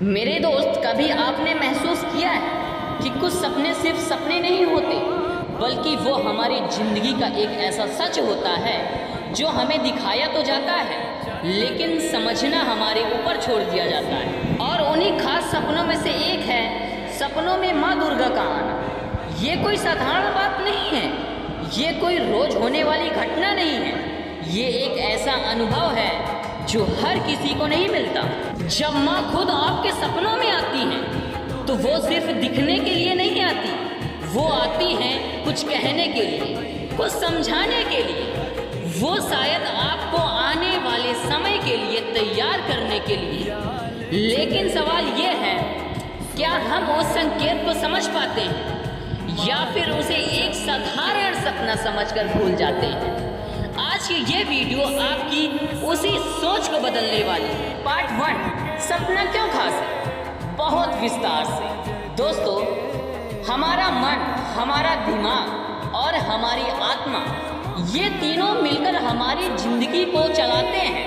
मेरे दोस्त, कभी आपने महसूस किया है कि कुछ सपने सिर्फ सपने नहीं होते, बल्कि वो हमारी ज़िंदगी का एक ऐसा सच होता है जो हमें दिखाया तो जाता है, लेकिन समझना हमारे ऊपर छोड़ दिया जाता है। और उन्हीं खास सपनों में से एक है सपनों में माँ दुर्गा का आना। ये कोई साधारण बात नहीं है, ये कोई रोज होने वाली घटना नहीं है। ये एक ऐसा अनुभव है जो हर किसी को नहीं मिलता। जब माँ खुद आपके सपनों में आती हैं तो वो सिर्फ दिखने के लिए नहीं आती, वो आती हैं कुछ कहने के लिए, कुछ समझाने के लिए। वो शायद आपको आने वाले समय के लिए तैयार करने के लिए। लेकिन सवाल ये है, क्या हम उस संकेत को समझ पाते हैं या फिर उसे एक साधारण सपना समझकर भूल जाते हैं? आज की ये वीडियो आपकी उसी सोच को बदलने वाली है। पार्ट 1, सपना क्यों खास है, बहुत विस्तार से। दोस्तों, हमारा मन, हमारा दिमाग और हमारी आत्मा, ये तीनों मिलकर हमारी जिंदगी को चलाते हैं।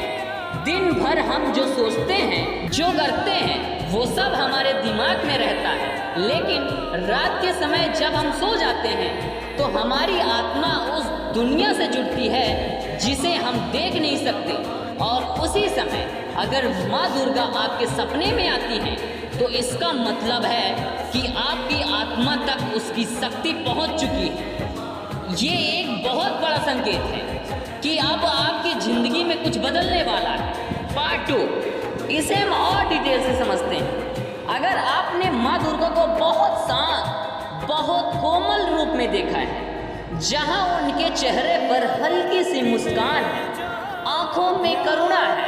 दिन भर हम जो सोचते हैं, जो करते हैं, वो सब हमारे दिमाग में रहता है। लेकिन रात के समय जब हम सो जाते हैं तो हमारी आत्मा उस दुनिया से जुड़ती है जिसे हम देख नहीं सकते। और उसी समय अगर माँ दुर्गा आपके सपने में आती हैं तो इसका मतलब है कि आपकी आत्मा तक उसकी शक्ति पहुँच चुकी है। ये एक बहुत बड़ा संकेत है कि अब आपकी ज़िंदगी में कुछ बदलने वाला है। पार्ट 2, इसे हम और डिटेल से समझते हैं। अगर आपने माँ दुर्गा को बहुत शांत, बहुत कोमल रूप में देखा है, जहाँ उनके चेहरे पर हल्की सी मुस्कान है, आंखों में करुणा है,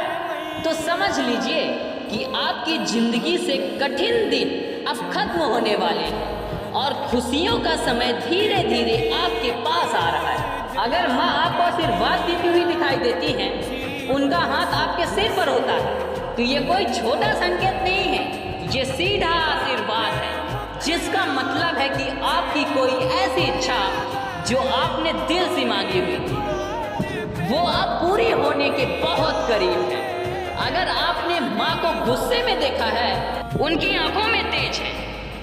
तो समझ लीजिए कि आपकी ज़िंदगी से कठिन दिन अब खत्म होने वाले हैं और खुशियों का समय धीरे धीरे आपके पास आ रहा है। अगर माँ आपको आशीर्वाद देती हुई दिखाई देती हैं, उनका हाथ आपके सिर पर होता है, तो ये कोई छोटा संकेत नहीं है, ये सीधा आशीर्वाद है, जिसका मतलब है कि आपकी कोई ऐसी इच्छा जो आपने दिल से मांगी हुई थी, वो अब पूरी होने के बहुत करीब है। अगर आपने माँ को गुस्से में देखा है, उनकी आंखों में तेज है,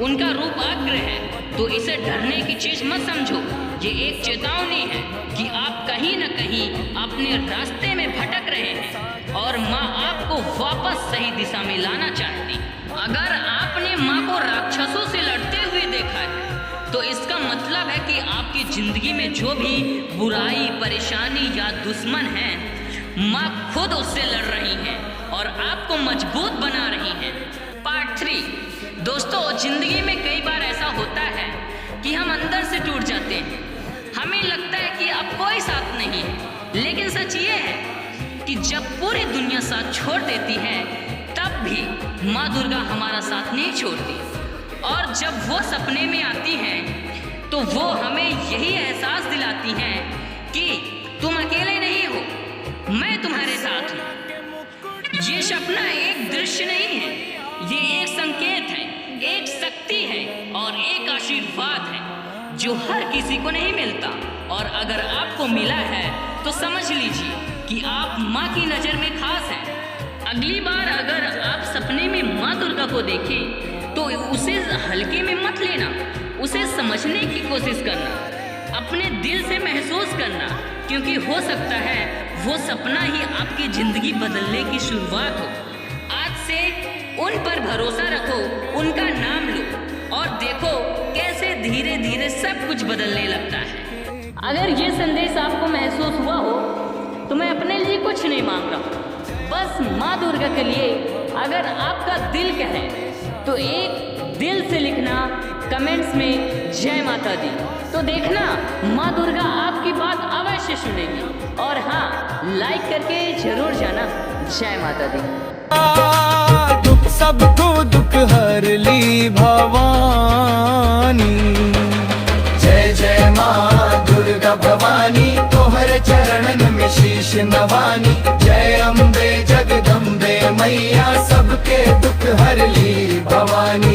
उनका रूप आग्रह है, तो इसे डरने की चीज मत समझो। ये एक चेतावनी है कि आप कहीं न कहीं अपने रास्ते में भटक रहे हैं और माँ आपको वापस सही दिशा में लाना चाहती। अगर आपने माँ को राक्षसों से लड़ते हुए देखा है तो इसका मतलब है कि आपकी जिंदगी में जो भी बुराई, परेशानी या दुश्मन है, माँ खुद उससे लड़ रही हैं और आपको मजबूत बना रही हैं। पार्ट 3, दोस्तों, जिंदगी में कई बार ऐसा होता है कि हम अंदर से टूट जाते हैं। हमें लगता है कि अब कोई साथ नहीं है, लेकिन सच ये है कि जब पूरी दुनिया साथ छोड़ देती है तब भी माँ दुर्गा हमारा साथ नहीं छोड़ती। और जब वो सपने में आती हैं तो वो हमें यही एहसास दिलाती हैं कि तुम अकेले नहीं हो, मैं तुम्हारे साथ हूँ। ये सपना एक दृश्य नहीं है, ये एक संकेत है, एक शक्ति है और एक आशीर्वाद है जो हर किसी को नहीं मिलता। और अगर आपको मिला है तो समझ लीजिए कि आप माँ की नज़र में खास हैं। अगली बार अगर आप सपने में माँ दुर्गा को देखें तो उसे हल्के में मत लेना, उसे समझने की कोशिश करना, अपने दिल से महसूस करना, क्योंकि हो सकता है वो सपना ही आपकी ज़िंदगी बदलने की शुरुआत हो। आज से उन पर भरोसा रखो, उनका नाम लो और देखो कैसे धीरे धीरे सब कुछ बदलने लगता है। अगर ये संदेश आपको महसूस हुआ हो तो मैं अपने लिए कुछ नहीं मांग रहा हूँ, बस माँ दुर्गा के लिए अगर आपका दिल कहे तो एक दिल से लिखना कमेंट्स में जय माता दी। तो देखना, माँ दुर्गा आपकी बात अवश्य सुनेगी। और हाँ, लाइक करके जरूर जाना। जय माता दी। दुख सबको दुख हर ली भवानी, जय जय माँ दुर्गा भवानी, तोहर चरणन में शीश नवानी। जय अम्बे जगदम्बे मैया, सबके दुख हर ली भवानी।